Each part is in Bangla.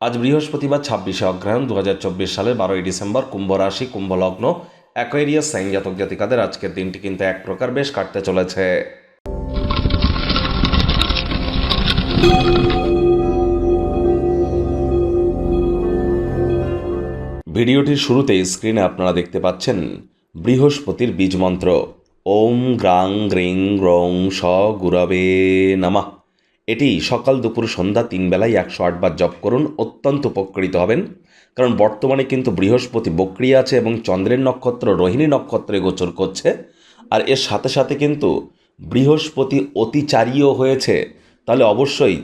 আজ বৃহস্পতিবার ২৬শে অগ্রহায়ণ ২০২৪ সালের ১২ই ডিসেম্বর, কুম্ভ রাশি, কুম্ভ লগ্ন, অ্যাকোয়ারিয়াস সাইন জাতক জাতিকাদের আজকের দিনটি কিন্তু এক প্রকার বেশ কাটতে চলেছে। ভিডিওটির শুরুতেই স্ক্রিনে আপনারা দেখতে পাচ্ছেন বৃহস্পতির বীজ মন্ত্র ওম গ্রাং গ্রিং গ্রং স গুরবে নমঃ। এটি সকাল দুপুর সন্ধ্যা ৩ বেলায় ১০৮ বার জপ করুন, অত্যন্ত উপকৃত হবেন। কারণ বর্তমানে কিন্তু বৃহস্পতি বক্রী আছে এবং চন্দ্রের নক্ষত্র রোহিণী নক্ষত্রে গোচর করছে। আর এর সাথে সাথে কিন্তু বৃহস্পতি অতিচারীও হয়েছে। তাহলে অবশ্যই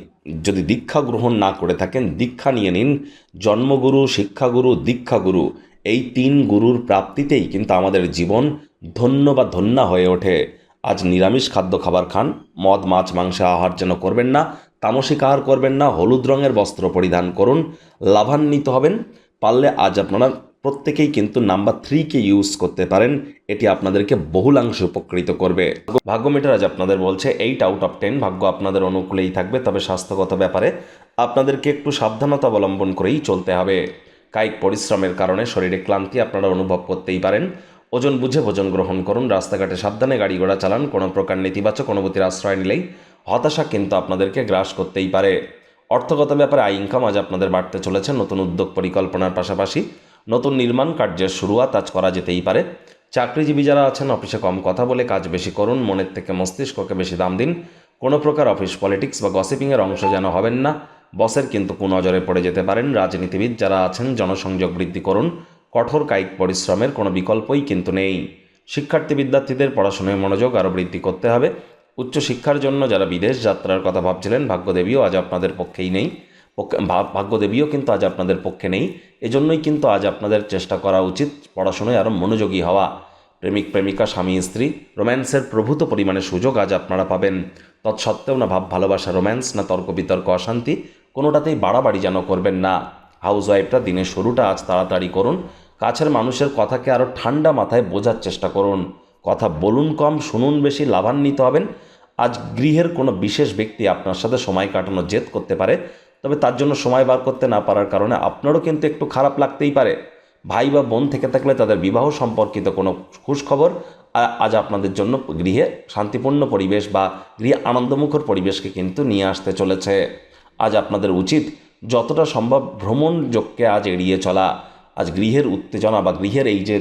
যদি দীক্ষা গ্রহণ না করে থাকেন, দীক্ষা নিয়ে নিন। জন্মগুরু, শিক্ষাগুরু, দীক্ষাগুরু, এই ৩ গুরুর প্রাপ্তিতেই কিন্তু আমাদের জীবন ধন্য বা ধন্যা হয়ে ওঠে। আজ নিরামিষ খাদ্য খাবার খান, মদ মাছ মাংস আহার যেন করবেন না, তামসিক আহার করবেন না, হলুদ রঙের বস্ত্র পরিধান করুন, লাভান্বিত হবেন। পারলে আজ আপনারা প্রত্যেকেই কিন্তু নাম্বার 3কে ইউজ করতে পারেন, এটি আপনাদেরকে বহুলাংশে উপকৃত করবে। ভাগ্য মিটার আজ আপনাদের বলছে 8 আউট অফ 10, ভাগ্য আপনাদের অনুকূলেই থাকবে। তবে স্বাস্থ্যগত ব্যাপারে আপনাদেরকে একটু সাবধানতা অবলম্বন করেই চলতে হবে। কায়িক পরিশ্রমের কারণে শরীরে ক্লান্তি আপনারা অনুভব করতেই পারেন। ওজন বুঝে ভোজন গ্রহণ করুন, রাস্তাঘাটে সাবধানে গাড়ি ঘোড়া চালান। কোনো প্রকার নেতিবাচক অনুভূতির আশ্রয় নিলেই হতাশা কিন্তু আপনাদেরকে গ্রাস করতেই পারে। অর্থগত ব্যাপারে আয় ইনকাম আজ আপনাদের বাড়তে চলেছে। নতুন উদ্যোগ পরিকল্পনার পাশাপাশি নতুন নির্মাণ কার্যের শুরুয়াত আজ করা যেতেই পারে। চাকরিজীবী যারা আছেন, অফিসে কম কথা বলে কাজ বেশি করুন, মনের থেকে মস্তিষ্ককে বেশি দাম দিন। কোনো প্রকার অফিস পলিটিক্স বা গসিপিংয়ের অংশ যেন হবেন না, বসের কিন্তু কুনজরে পড়ে যেতে পারেন। রাজনীতিবিদ যারা আছেন, জনসংযোগ বৃদ্ধি করুন। কঠোর কায়িক পরিশ্রমের কোনো বিকল্পই কিন্তু নেই। শিক্ষার্থী বিদ্যার্থীদের পড়াশোনায় মনোযোগ আরও বৃদ্ধি করতে হবে। উচ্চশিক্ষার জন্য যারা বিদেশ যাত্রার কথা ভাবছিলেন, ভাগ্যদেবীও আজ আপনাদের পক্ষেই নেই। ভাগ্যদেবীও কিন্তু আজ আপনাদের পক্ষে নেই। এজন্যই কিন্তু আজ আপনাদের চেষ্টা করা উচিত পড়াশোনায় আরও মনোযোগী হওয়া। প্রেমিক প্রেমিকা, স্বামী স্ত্রী, রোম্যান্সের প্রভূত পরিমাণে সুযোগ আজ আপনারা পাবেন। তৎসত্ত্বেও না ভাব ভালোবাসা, রোম্যান্স, না তর্ক বিতর্ক, অশান্তি, কোনোটাতেই বাড়াবাড়ি যেন করবেন না। হাউস ওয়াইফরা দিনের শুরুটা আজ তাড়াতাড়ি করুন। কাছের মানুষের কথাকে আরও ঠান্ডা মাথায় বোঝার চেষ্টা করুন। কথা বলুন কম, শুনুন বেশি, লাভান্বিত হবেন। আজ গৃহের কোনো বিশেষ ব্যক্তি আপনার সাথে সময় কাটানোর জেদ করতে পারে, তবে তার জন্য সময় বার করতে না পারার কারণে আপনারও কিন্তু একটু খারাপ লাগতেই পারে। ভাই বা বোন থেকে থাকলে তাদের বিবাহ সম্পর্কিত কোনো খুশখবর আজ আপনাদের জন্য গৃহে শান্তিপূর্ণ পরিবেশ বা গৃহে আনন্দমুখর পরিবেশকে কিন্তু নিয়ে আসতে চলেছে। আজ আপনাদের উচিত যতটা সম্ভব ভ্রমণযোগকে আজ এড়িয়ে চলা। আজ গৃহের উত্তেজনা বা গৃহের এই যে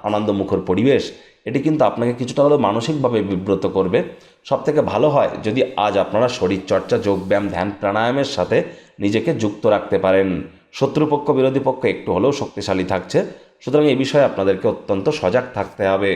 আনন্দমুখর পরিবেশ, এটি কিন্তু আপনাকে কিছুটা হলেও মানসিকভাবে বিব্রত করবে। সবথেকে ভালো হয় যদি আজ আপনারা শরীরচর্চা, যোগব্যায়াম, ধ্যান, প্রাণায়ামের সাথে নিজেকে যুক্ত রাখতে পারেন। শত্রুপক্ষ, বিরোধী পক্ষ একটু হলেও শক্তিশালী থাকছে, সুতরাং এই বিষয়ে আপনাদেরকে অত্যন্ত সজাগ থাকতে হবে।